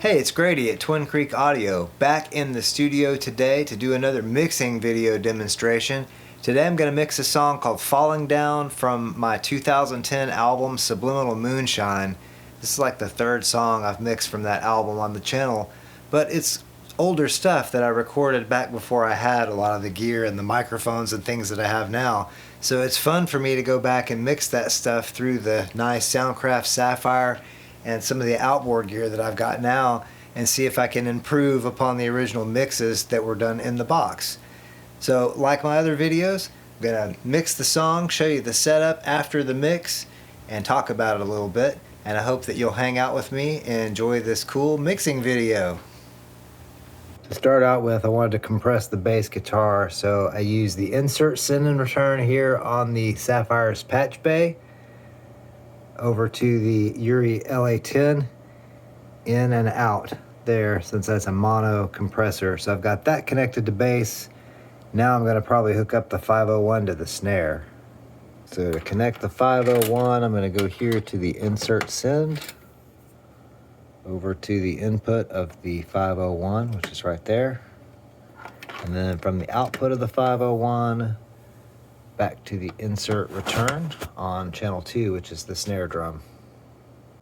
Hey, it's Grady at Twin Creek Audio, back in the studio today to do another mixing video demonstration. Today I'm going to mix a song called Falling Down from my 2010 album Subliminal Moonshine. This is like the third song I've mixed from that album on the channel, but it's older stuff that I recorded back before I had a lot of the gear and the microphones and things that I have now. So it's fun for me to go back and mix that stuff through the nice Soundcraft Sapphyre and some of the outboard gear that I've got now and see if I can improve upon the original mixes that were done in the box. So like my other videos, I'm going to mix the song, show you the setup after the mix, and talk about it a little bit. And I hope that you'll hang out with me and enjoy this cool mixing video. To start out with, I wanted to compress the bass guitar, so I used the insert send and return here on the Sapphire's patchbay over to the Urei LA-10, in and out there, since that's a mono compressor. So I've got that connected to bass. Now I'm going to probably hook up the 501 to the snare. So to connect the 501, I'm going to go here to the insert send, over to the input of the 501, which is right there. And then from the output of the 501, back to the insert return on channel 2, which is the snare drum.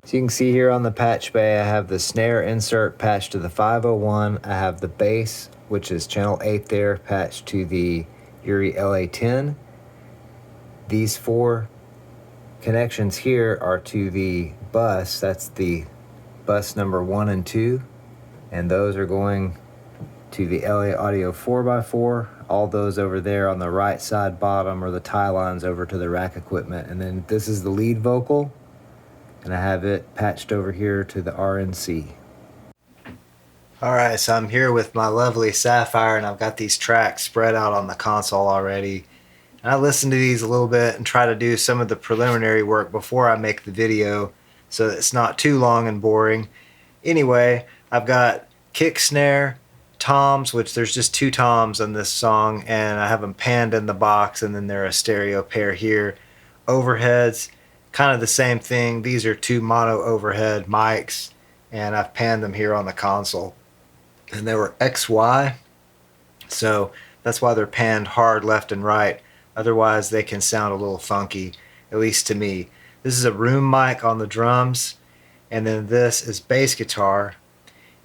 So you can see here on the patch bay, I have the snare insert patched to the 501. I have the bass, which is channel 8 there, patched to the Urei LA-10. These four connections here are to the bus. That's the bus number 1 and 2. And those are going to the LA Audio 4x4. All those over there on the right side bottom are the tie lines over to the rack equipment. And then this is the lead vocal, and I have it patched over here to the RNC. Alright, so I'm here with my lovely Sapphyre, and I've got these tracks spread out on the console already. And I listen to these a little bit and try to do some of the preliminary work before I make the video so that it's not too long and boring. Anyway, I've got kick, snare, toms, which there's just 2 toms on this song, and I have them panned in the box, and then they're a stereo pair here. Overheads, kind of the same thing. These are 2 mono overhead mics, and I've panned them here on the console. And they were XY, so that's why they're panned hard left and right. Otherwise they can sound a little funky, at least to me. This is a room mic on the drums, and then this is bass guitar.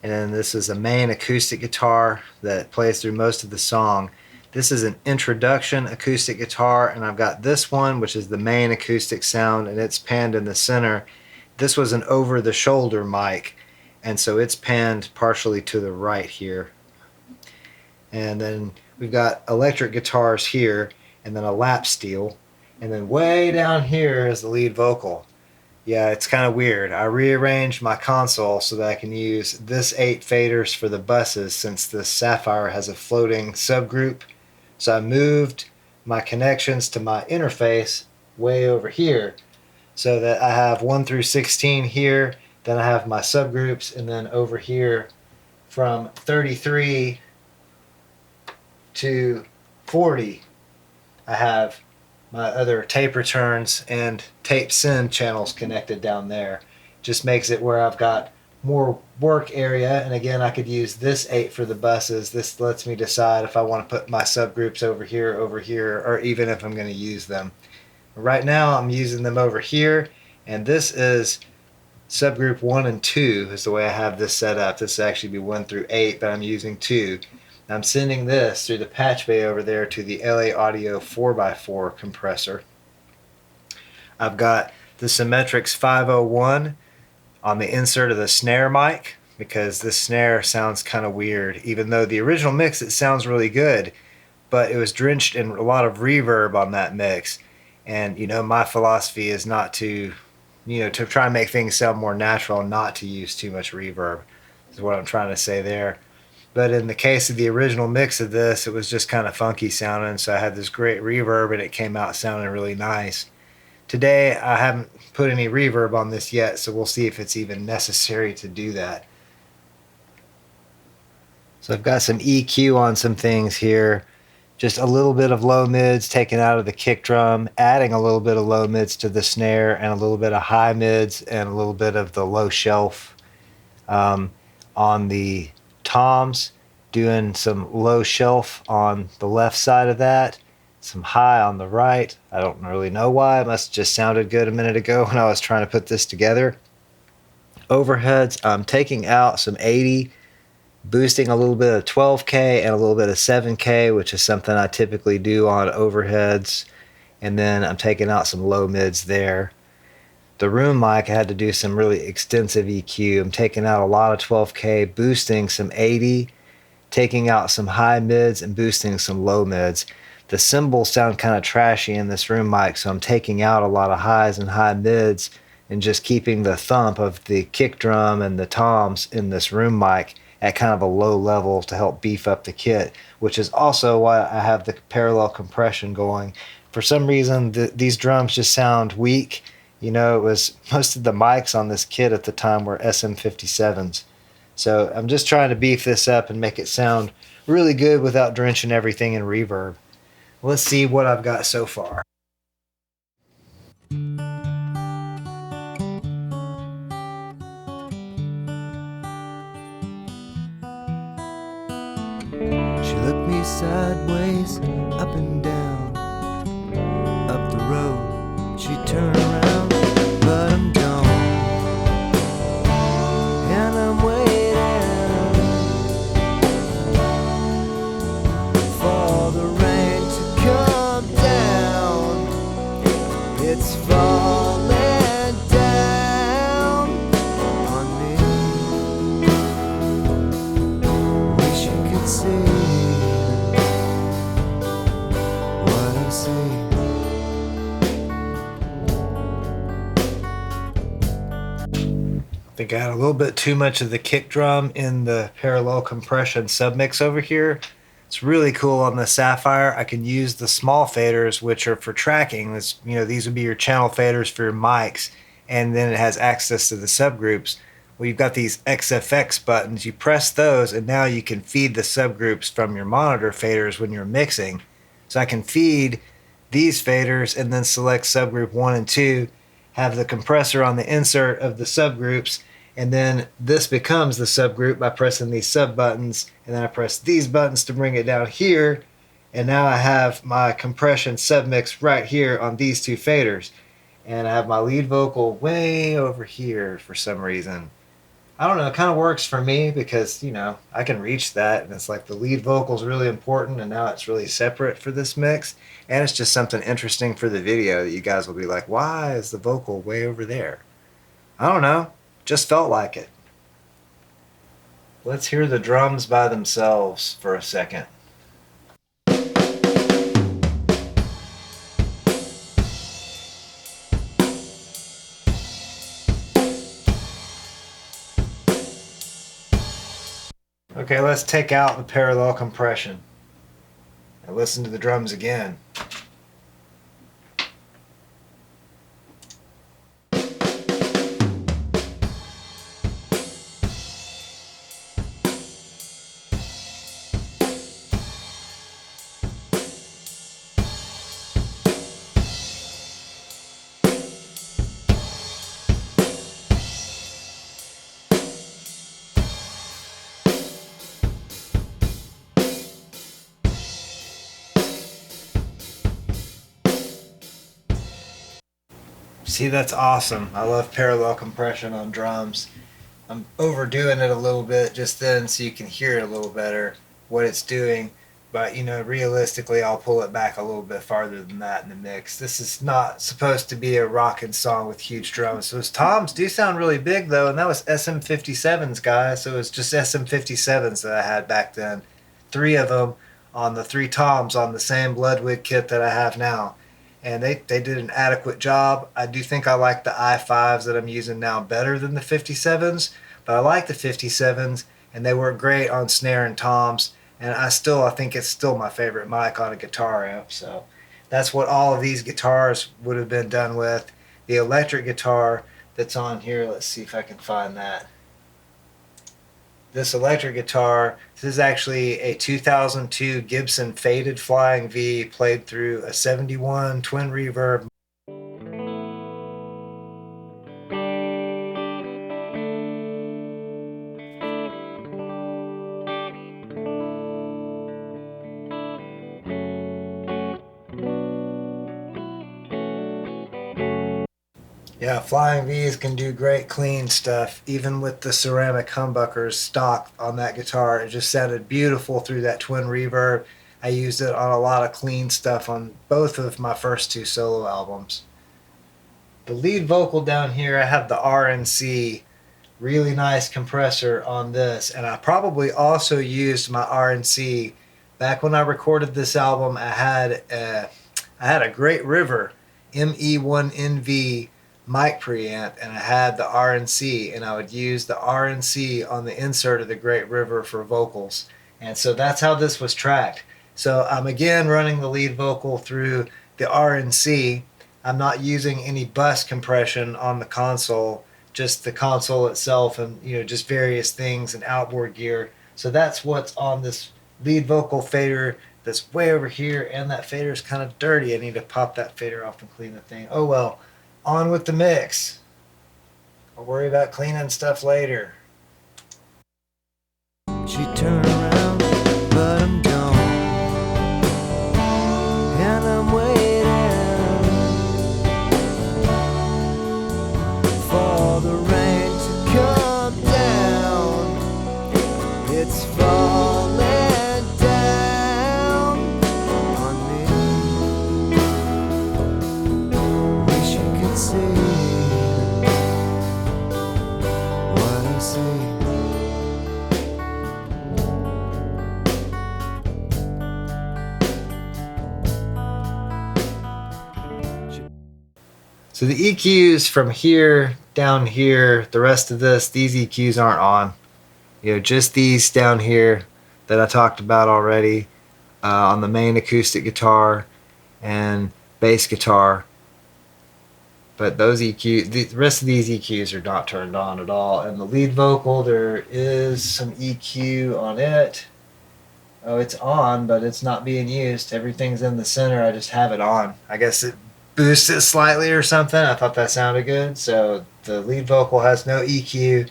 And then this is a main acoustic guitar that plays through most of the song. This is an introduction acoustic guitar, and I've got this one, which is the main acoustic sound, and it's panned in the center. This was an over-the-shoulder mic, and so it's panned partially to the right here. And then we've got electric guitars here, and then a lap steel, and then way down here is the lead vocal. Yeah, it's kind of weird. I rearranged my console so that I can use this 8 faders for the buses, since the Sapphyre has a floating subgroup. So I moved my connections to my interface way over here so that I have 1 through 16 here, then I have my subgroups, and then over here from 33 to 40 I have my other tape returns and tape send channels connected down there. Just makes it where I've got more work area, and again I could use this 8 for the buses. This lets me decide if I want to put my subgroups over here, or even if I'm going to use them. Right now I'm using them over here, and this is subgroup 1 and 2 is the way I have this set up. This would actually be 1 through 8, but I'm using 2. I'm sending this through the patch bay over there to the LA Audio 4x4 compressor. I've got the Symetrix 501 on the insert of the snare mic, because this snare sounds kind of weird. Even though the original mix, it sounds really good, but it was drenched in a lot of reverb on that mix. And you know, my philosophy is not to, to try and make things sound more natural and not to use too much reverb, is what I'm trying to say there. But in the case of the original mix of this, it was just kind of funky sounding, so I had this great reverb and it came out sounding really nice. Today I haven't put any reverb on this yet, so we'll see if it's even necessary to do that. So I've got some EQ on some things here. Just a little bit of low mids taken out of the kick drum, adding a little bit of low mids to the snare, and a little bit of high mids and a little bit of the low shelf. on the toms, doing some low shelf on the left side of that, some high on the right. I don't really know why. It must have just sounded good a minute ago when I was trying to put this together. Overheads, I'm taking out some 80, boosting a little bit of 12K and a little bit of 7K, which is something I typically do on overheads. And then I'm taking out some low mids there. The room mic, I had to do some really extensive EQ. I'm taking out a lot of 12K, boosting some 80, taking out some high mids and boosting some low mids. The cymbals sound kind of trashy in this room mic, so I'm taking out a lot of highs and high mids and just keeping the thump of the kick drum and the toms in this room mic at kind of a low level to help beef up the kit, which is also why I have the parallel compression going. For some reason, these drums just sound weak. You know, it was most of the mics on this kit at the time were SM57s. So I'm just trying to beef this up and make it sound really good without drenching everything in reverb. Let's see what I've got so far. She looked me sideways, up and down, up the road. She turned around, but I'm gone, and I'm waiting for the rain to come down. It's falling down on me. Wish you could see what I see. I think I had a little bit too much of the kick drum in the parallel compression submix over here. It's really cool on the Sapphyre. I can use the small faders, which are for tracking. This, you know, these would be your channel faders for your mics, and then it has access to the subgroups. Well, you've got these XFX buttons. You press those, and now you can feed the subgroups from your monitor faders when you're mixing. So I can feed these faders and then select subgroup 1 and 2, have the compressor on the insert of the subgroups, and then this becomes the subgroup by pressing these sub buttons, and then I press these buttons to bring it down here, and now I have my compression submix right here on these two faders, and I have my lead vocal way over here for some reason. I don't know, it kind of works for me because, you know, I can reach that, and it's like the lead vocal is really important, and now it's really separate for this mix, and it's just something interesting for the video that you guys will be like, why is the vocal way over there? I don't know, just felt like it. Let's hear the drums by themselves for a second. Okay, let's take out the parallel compression and listen to the drums again. See, that's awesome. I love parallel compression on drums. I'm overdoing it a little bit just then so you can hear it a little better, what it's doing. But, you know, realistically, I'll pull it back a little bit farther than that in the mix. This is not supposed to be a rockin' song with huge drums. So his toms do sound really big, though, and that was SM57s, guys. So it was just SM57s that I had back then. 3 of them on the 3 toms on the same Bloodwig kit that I have now. And they did an adequate job. I do think I like the i5s that I'm using now better than the 57s, but I like the 57s, and they work great on snare and toms, and I think it's still my favorite mic on a guitar amp. So that's what all of these guitars would have been done with. The electric guitar that's on here, let's see if I can find that. This electric guitar, this is actually a 2002 Gibson Faded Flying V played through a 71 twin reverb. Yeah, Flying V's can do great clean stuff. Even with the ceramic humbuckers stock on that guitar, it just sounded beautiful through that twin reverb. I used it on a lot of clean stuff on both of my first two solo albums. The lead vocal down here, I have the RNC, really nice compressor on this, and I probably also used my RNC back when I recorded this album. I had a Great River ME1NV mic preamp, and I had the RNC, and I would use the RNC on the insert of the Great River for vocals, and so that's how this was tracked. So I'm again running the lead vocal through the RNC. I'm not using any bus compression on the console, just the console itself, and just various things and outboard gear. So that's what's on this lead vocal fader that's way over here, and that fader is kind of dirty. I need to pop that fader off and clean the thing. Oh well, on with the mix. I'll worry about cleaning stuff later. She turned around, but I'm gone, and I'm waiting for the rain to come down. It's falling down on me. Wish you could see what I see. So the EQs from here down here, the rest of this, these EQs aren't on. Just these down here that I talked about already on the main acoustic guitar and bass guitar. But those EQs, the rest of these EQs are not turned on at all. And the lead vocal, there is some EQ on it. Oh, it's on, but it's not being used. Everything's in the center. I just have it on. I guess it boosts it slightly or something. I thought that sounded good. So the lead vocal has no EQ.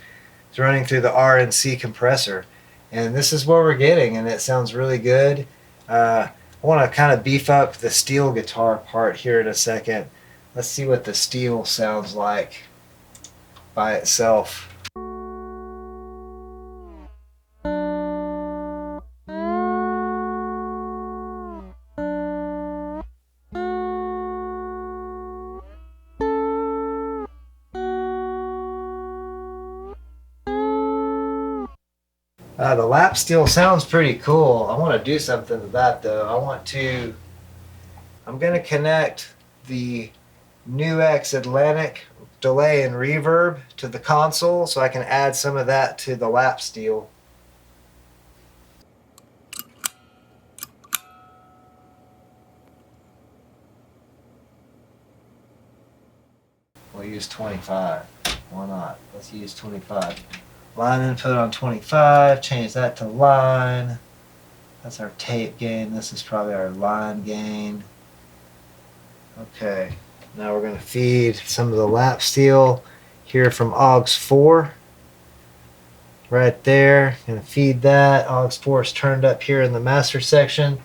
It's running through the RNC compressor. And this is what we're getting, and it sounds really good. I want to kind of beef up the steel guitar part here in a second. Let's see what the steel sounds like by itself. The lap steel sounds pretty cool. I want to do something to that though. I'm going to connect the NUX Atlantic delay and reverb to the console so I can add some of that to the lap steel. We'll use 25. Why not? Let's use 25. Line input on 25, change that to line. That's our tape gain. This is probably our line gain. Okay, now we're going to feed some of the lap steel here from AUX 4. Right there, going to feed that. AUX 4 is turned up here in the master section.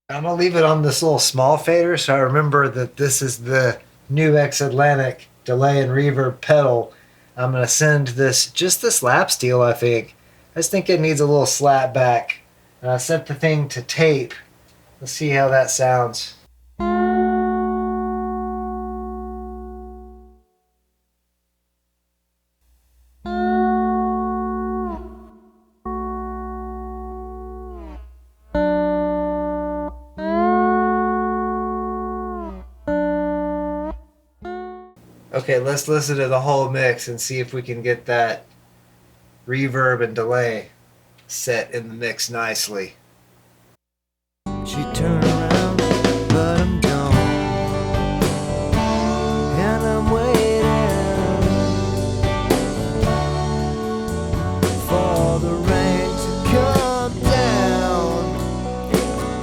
I'm going to leave it on this little small fader so I remember that this is the NUX Atlantic delay and reverb pedal. I'm going to send this lap steel, I think. I just think it needs a little slap back. And I set the thing to tape. Let's see how that sounds. Okay, let's listen to the whole mix and see if we can get that reverb and delay set in the mix nicely. She turned around, but I'm gone, and I'm waiting for the rain to come down.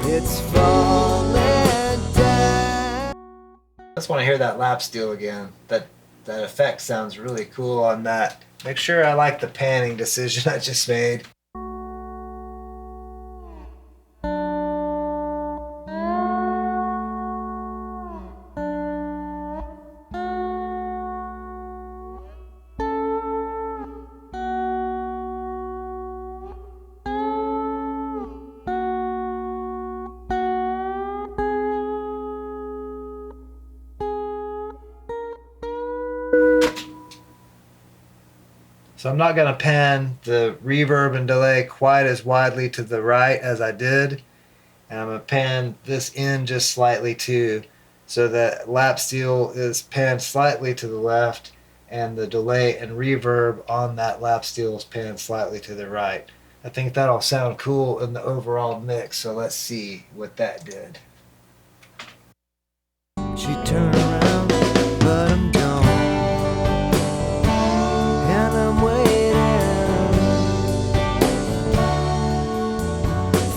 It's falling down. I just want to hear that lap steel again. That effect sounds really cool on that. Make sure I like the panning decision I just made. So I'm not going to pan the reverb and delay quite as widely to the right as I did. And I'm going to pan this in just slightly too, so that lap steel is panned slightly to the left and the delay and reverb on that lap steel is panned slightly to the right. I think that'll sound cool in the overall mix, so let's see what that did. She turned around, but I'm gone. And I'm waiting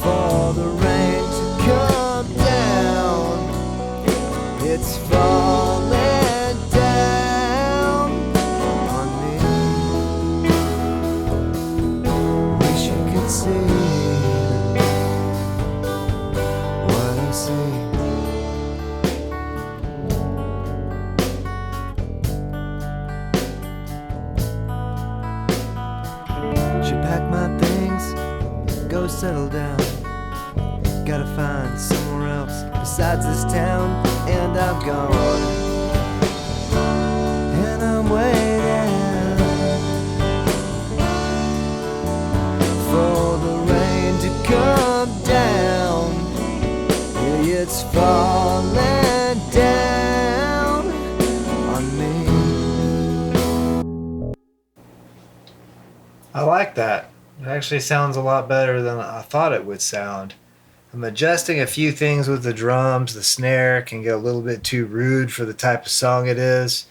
for the rain to come down. It's falling down on me. Wish you could see what I see. Go settle down. Gotta find somewhere else besides this town, and I'm gone. And I'm waiting for the rain to come down. Yeah, it's falling down on me. I like that. It actually sounds a lot better than I thought it would sound. I'm adjusting a few things with the drums. The snare can get a little bit too rude for the type of song it is.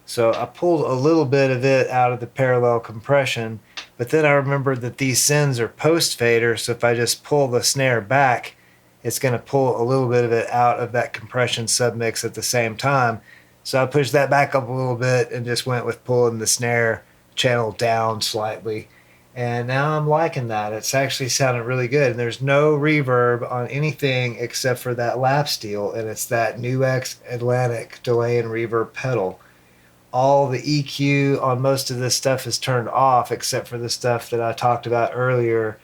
So I pulled a little bit of it out of the parallel compression, but then I remembered that these sends are post fader, so if I just pull the snare back, it's going to pull a little bit of it out of that compression submix at the same time. So I pushed that back up a little bit and just went with pulling the snare channel down slightly. And now I'm liking that. It's actually sounding really good. And there's no reverb on anything except for that lap steel, and it's that NUX Atlantic delay and reverb pedal. All the EQ on most of this stuff is turned off except for the stuff that I talked about earlier.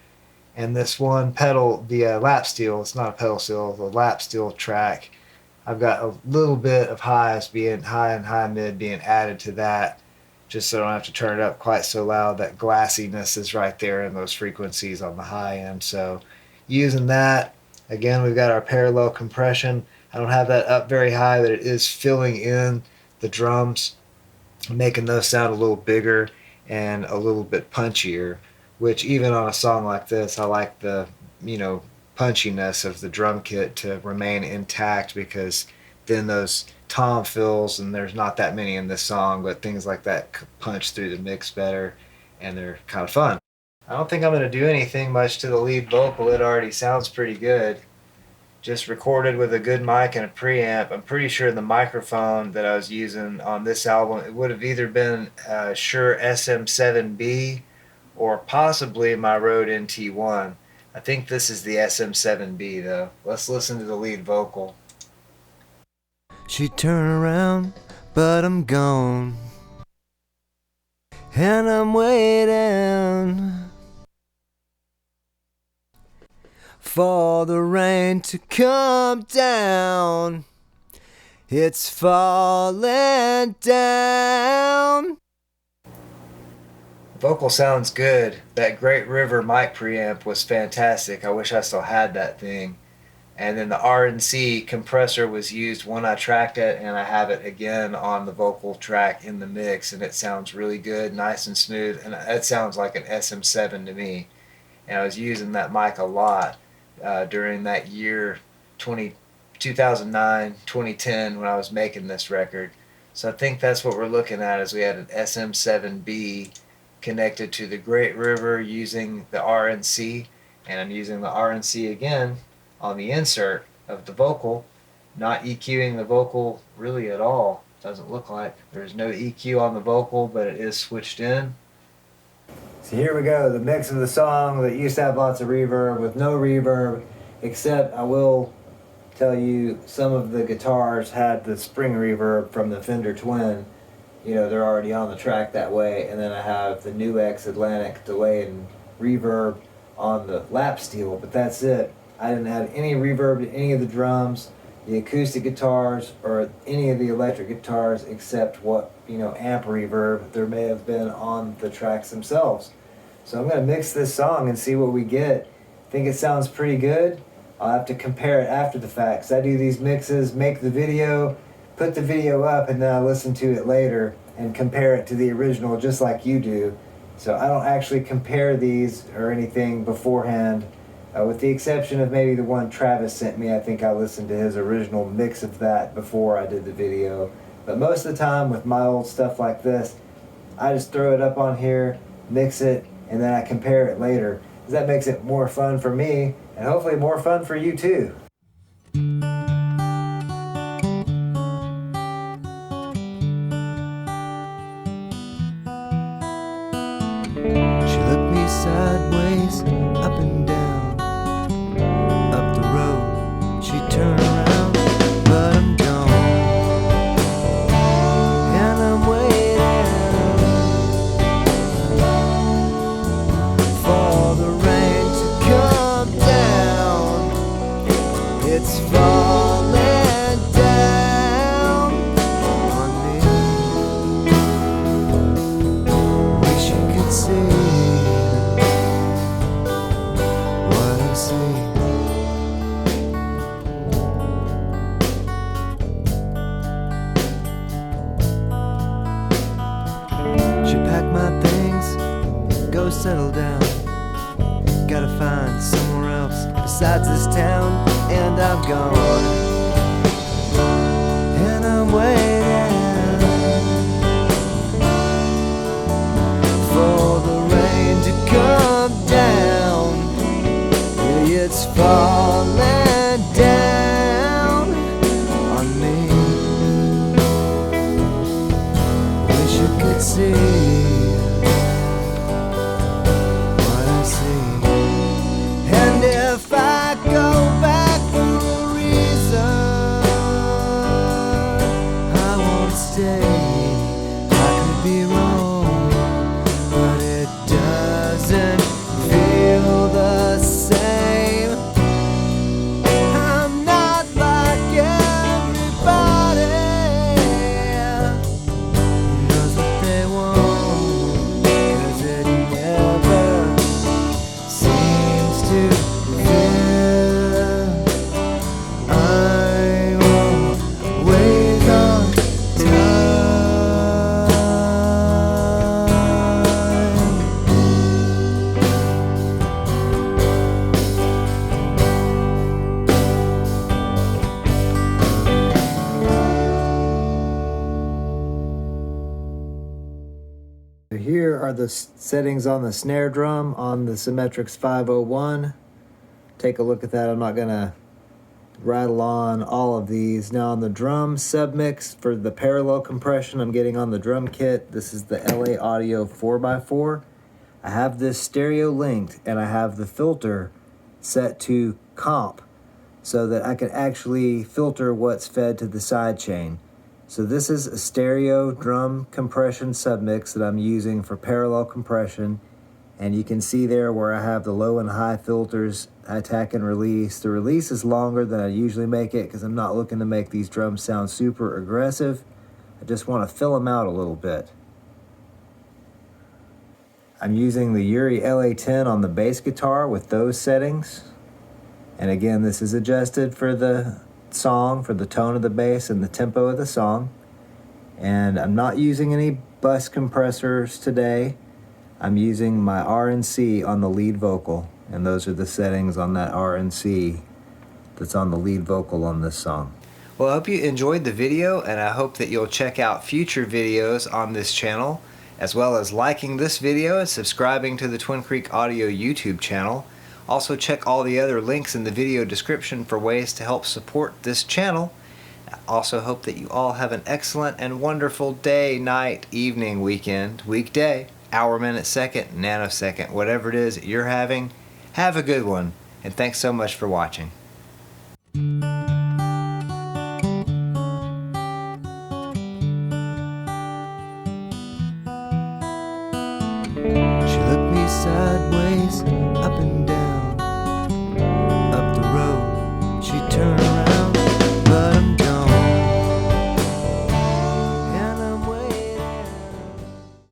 And this one pedal, the lap steel, it's not a pedal steel, the lap steel track, I've got a little bit of highs being high and high mid being added to that, just so I don't have to turn it up quite so loud. That glassiness is right there in those frequencies on the high end. So using that, again, we've got our parallel compression. I don't have that up very high, but it is filling in the drums, making those sound a little bigger and a little bit punchier, which even on a song like this, I like the, punchiness of the drum kit to remain intact, because then those tom fills, and there's not that many in this song, but things like that punch through the mix better, and they're kind of fun. I don't think I'm going to do anything much to the lead vocal. It already sounds pretty good. Just recorded with a good mic and a preamp. I'm pretty sure the microphone that I was using on this album, it would have either been a Shure SM7B or possibly my Rode NT1. I think this is the SM7B though. Let's listen to the lead vocal. She turned around, but I'm gone. And I'm waiting for the rain to come down. It's falling down. Vocal sounds good. That Great River mic preamp was fantastic. I wish I still had that thing. And then the RNC compressor was used when I tracked it, and I have it again on the vocal track in the mix, and it sounds really good, nice and smooth, and it sounds like an SM7 to me. And I was using that mic a lot during that year 2009, 2010 when I was making this record. So I think that's what we're looking at, is we had an SM7B connected to the Great River using the RNC, and I'm using the RNC again on the insert of the vocal, not EQing the vocal really at all. Doesn't look like there's no EQ on the vocal, but it is switched in. So here we go, the mix of the song that used to have lots of reverb with no reverb, except I will tell you some of the guitars had the spring reverb from the Fender Twin. They're already on the track that way, and then I have the NUX Atlantic delay and reverb on the lap steel, but that's it. I didn't add any reverb to any of the drums. the acoustic guitars or any of the electric guitars except what, amp reverb there may have been on the tracks themselves. So I'm going to mix this song and see what we get. I think it sounds pretty good. I'll have to compare it after the fact, 'cause I do these mixes, make the video, put the video up, and then I listen to it later and compare it to the original just like you do. So I don't actually compare these or anything beforehand, with the exception of maybe the one Travis sent me. I think I listened to his original mix of that before I did the video. But most of the time with my old stuff like this, I just throw it up on here, mix it, and then I compare it later. 'Cause that makes it more fun for me, and hopefully more fun for you too. She looked me sideways, up and down, up the road. She turned around, but I'm gone, and I'm waiting for the rain to come down. It's falling down on me. Wish you could see what I see. She packed my things, go settle down. Gotta find somewhere else besides this town, and I'm gone, and I'm waiting for the rain to come down. Yeah, it's falling down on me. Wish you could see what I see. And if I go back for a reason, I won't stay. I could be wrong, but it doesn't feel the same. I'm not like everybody who knows what they want, 'cause it never seems to fit. I'm always on time. Here are the settings on the snare drum on the Symetrix 501. Take a look at that. I'm not gonna rattle on all of these. Now on the drum submix for the parallel compression I'm getting on the drum kit, this is the LA Audio 4x4. I have this stereo linked and I have the filter set to comp so that I can actually filter what's fed to the sidechain. So this is a stereo drum compression submix that I'm using for parallel compression. And you can see there where I have the low and high filters, attack and release. The release is longer than I usually make it because I'm not looking to make these drums sound super aggressive. I just want to fill them out a little bit. I'm using the Urei LA-10 on the bass guitar with those settings. And again, this is adjusted for the song, for the tone of the bass and the tempo of the song. And I'm not using any bus compressors today. I'm using my RNC on the lead vocal, and those are the settings on that RNC that's on the lead vocal on this song. Well, I hope you enjoyed the video, and I hope that you'll check out future videos on this channel, as well as liking this video and subscribing to the Twin Creek Audio YouTube channel. Also check all the other links in the video description for ways to help support this channel. I also hope that you all have an excellent and wonderful day, night, evening, weekend, weekday, hour, minute, second, nanosecond, whatever it is that you're having. Have a good one, and thanks so much for watching. She looked me sideways.